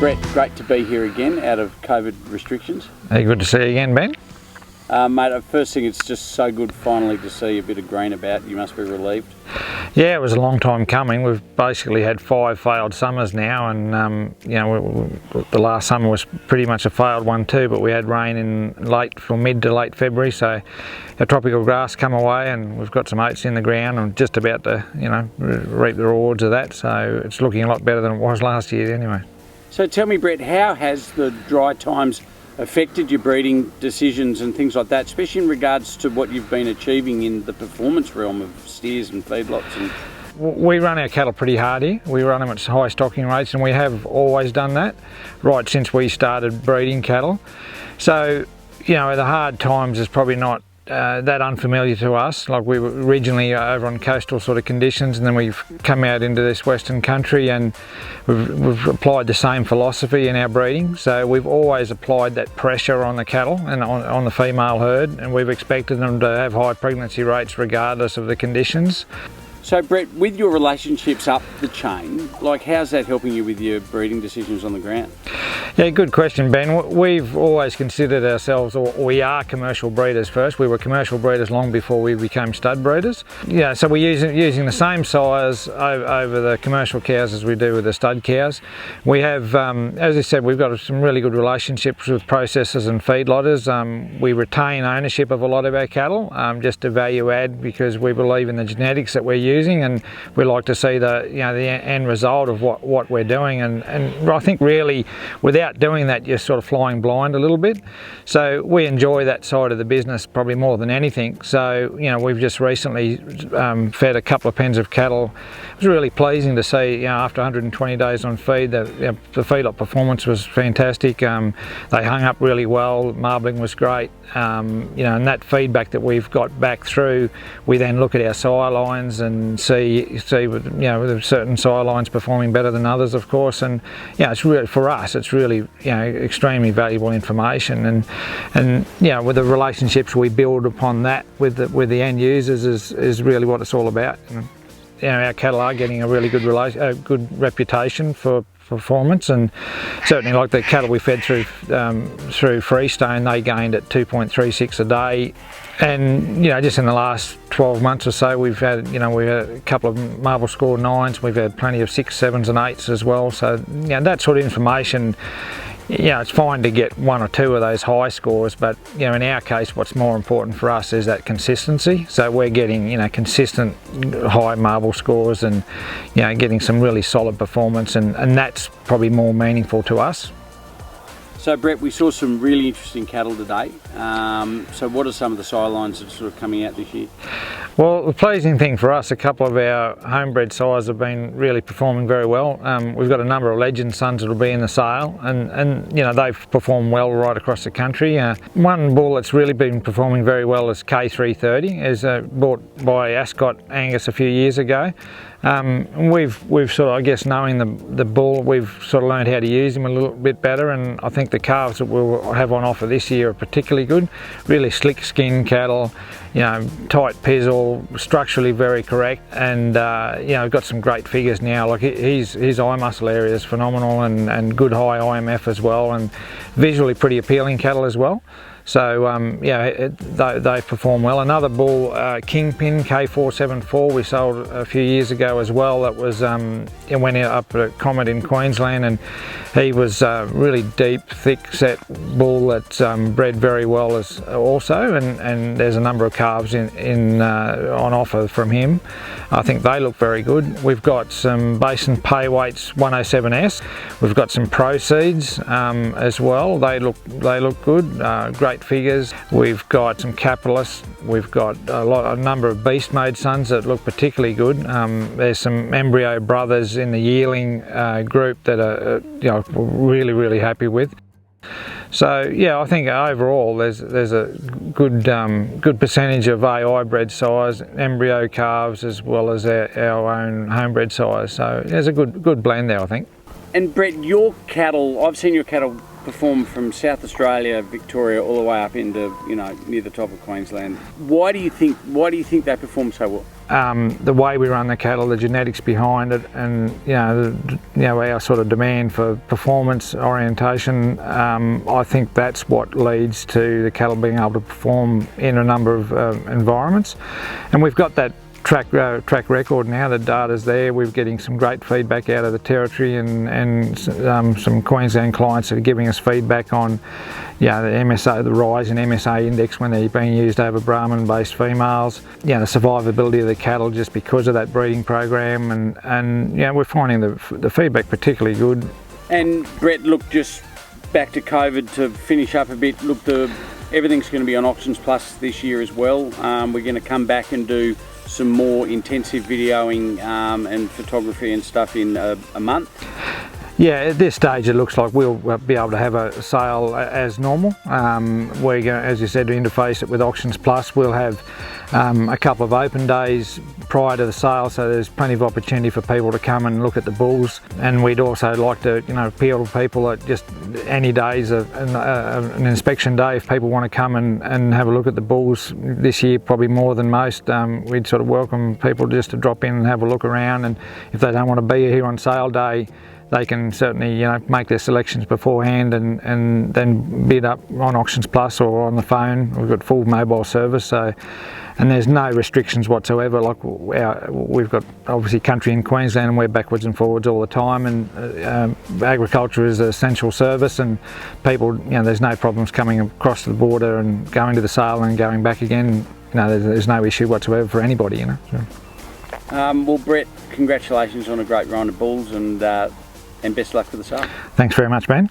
Brett, great to be here again out of COVID restrictions. Hey, good to see you again, Ben. Mate, first thing, it's just so good finally to see a bit of green about. You must be relieved. Yeah, it was a long time coming. We've basically had 5 failed summers now, and the last summer was pretty much a failed one too, but we had rain in mid to late February, so our tropical grass come away and we've got some oats in the ground and just about to reap the rewards of that, so it's looking a lot better than it was last year anyway. So tell me, Brett, how has the dry times affected your breeding decisions and things like that, especially in regards to what you've been achieving in the performance realm of steers and feedlots? We run our cattle pretty hard here. We run them at high stocking rates, and we have always done that right since we started breeding cattle. So, the hard times is probably not that unfamiliar to us. Like, we were originally over on coastal sort of conditions, and then we've come out into this western country and we've applied the same philosophy in our breeding. So we've always applied that pressure on the cattle and on the female herd, and we've expected them to have high pregnancy rates regardless of the conditions. So Brett, with your relationships up the chain, how's that helping you with your breeding decisions on the ground? Yeah, good question, Ben. We've always considered ourselves, or we are commercial breeders first. We were commercial breeders long before we became stud breeders. Yeah, so we're using the same sires over the commercial cows as we do with the stud cows. We have, as I said, we've got some really good relationships with processors and feedlotters. We retain ownership of a lot of our cattle, just a value add, because we believe in the genetics that we're using, and we like to see the end result of what we're doing. And I think really, without doing that, you're sort of flying blind a little bit. So we enjoy that side of the business probably more than anything. So we've just recently fed a couple of pens of cattle. It was really pleasing to see, after 120 days on feed, the feedlot performance was fantastic. They hung up really well. Marbling was great. And that feedback that we've got back through, we then look at our sire lines and see with certain sire lines performing better than others, of course. And it's really, for us, it's really extremely valuable information, and with the relationships we build upon that with the end users is really what it's all about. Our cattle are getting a really good reputation for performance, and certainly like the cattle we fed through Freestone, they gained at 2.36 a day. And just in the last 12 months or so, we've had a couple of marble score 9s. We've had plenty of 6s, 7s and 8s as well. So that sort of information, it's fine to get 1 or 2 of those high scores, but in our case, what's more important for us is that consistency. So we're getting consistent high marble scores and getting some really solid performance, and that's probably more meaningful to us. So Brett, we saw some really interesting cattle today. So what are some of the sire lines that are sort of coming out this year? Well, the pleasing thing for us, a couple of our homebred sires have been really performing very well. We've got a number of legend sons that will be in the sale, and they've performed well right across the country. One bull that's really been performing very well is K330, is bought by Ascot Angus a few years ago. We've sort of, I guess, knowing the bull, we've sort of learned how to use him a little bit better, and I think the calves that we'll have on offer this year are particularly good. Really slick skin cattle, tight pizzle, structurally very correct, and got some great figures now. Like his eye muscle area is phenomenal, and good high IMF as well, and visually pretty appealing cattle as well. So they perform well. Another bull, Kingpin K474, we sold a few years ago as well. That was it went up at Comet in Queensland, and he was really deep, thick set bull that's bred very well as also, and there's a number of calves on offer from him. I think they look very good. We've got some Basin Pay Weights 107S. We've got some Proceeds as well. They look good. Great figures. We've got some Capitalists. We've got a number of Beast Mode sons that look particularly good. There's some Embryo Brothers in the Yearling group that are we're really happy with. So I think overall there's a good percentage of AI bred sires, embryo calves, as well as our own homebred sires. So there's a good blend there, I think. And Brett, your cattle, I've seen your cattle perform from South Australia, Victoria, all the way up into near the top of Queensland. Why do you think they perform so well? the way we run the cattle, the genetics behind it, and our sort of demand for performance orientation, I think that's what leads to the cattle being able to perform in a number of environments. And we've got that track record now. The data's there. We're getting some great feedback out of the territory, and some Queensland clients are giving us feedback on the MSA, the rise in MSA index when they're being used over Brahman-based females. The survivability of the cattle just because of that breeding program, and we're finding the feedback particularly good. And Brett, look, just back to COVID to finish up a bit. Look, everything's going to be on Auctions Plus this year as well. We're going to come back and do some more intensive videoing and photography and stuff in a month. Yeah, at this stage it looks like we'll be able to have a sale as normal. We're going, as you said, to interface it with Auctions Plus. We'll have a couple of open days prior to the sale, so there's plenty of opportunity for people to come and look at the bulls. And we'd also like to, appeal to people that just any days an inspection day. If people want to come and have a look at the bulls this year, probably more than most, we'd sort of welcome people just to drop in and have a look around. And if they don't want to be here on sale day, they can certainly make their selections beforehand and then bid up on Auctions Plus or on the phone. We've got full mobile service, so, and there's no restrictions whatsoever. Like we've got obviously country in Queensland, and we're backwards and forwards all the time, and agriculture is an essential service, and people, there's no problems coming across the border and going to the sale and going back again. There's no issue whatsoever for anybody. So. Well, Brett, congratulations on a great round of bulls, and best luck for the sale. Thanks very much, Ben.